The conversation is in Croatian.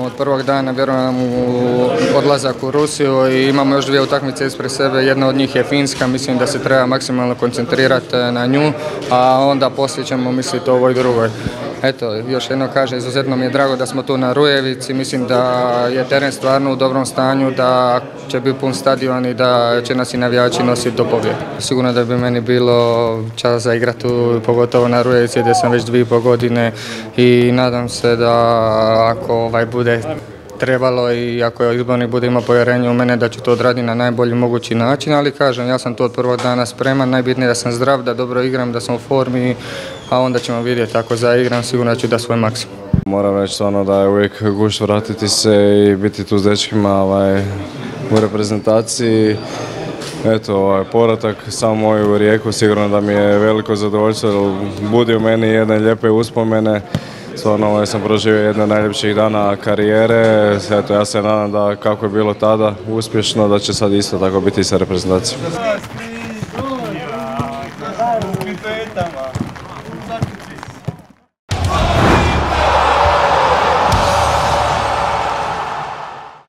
Od prvog dana vjerujem u odlazak u Rusiju i imamo još 2 utakmice ispred sebe. Jedna od njih je Finska, mislim da se treba maksimalno koncentrirati na nju, a onda poslije ćemo misliti o ovoj drugoj. Eto, još jedno kažem, izuzetno mi je drago da smo tu na Rujevici, mislim da je teren stvarno u dobrom stanju, da će biti pun stadion i da će nas i navijači nositi do pobjede. Sigurno da bi meni bilo čast za igrati pogotovo na Rujevici gdje sam već 2,5 godine i nadam se da ako bude trebalo i ako izbornik bude imao povjerenje u mene da ću to odraditi na najbolji mogući način, ali kažem, ja sam to od prvog dana spreman, najbitnije da sam zdrav, da dobro igram, da sam u formi, a onda ćemo vidjeti ako zaigram, sigurno ću da svoj maksimum. Moram reći stvarno da je uvijek gušt vratiti se i biti tu s dečkima u reprezentaciji. Eto, povratak sam moj u Rijeku sigurno da mi je veliko zadovoljstvo, budi u meni jedne lijepe uspomene. Stvarno sam proživio jedne od najljepših dana karijere. Eto, ja se nadam da kako je bilo tada uspješno, da će sad isto tako biti i sa reprezentacijom.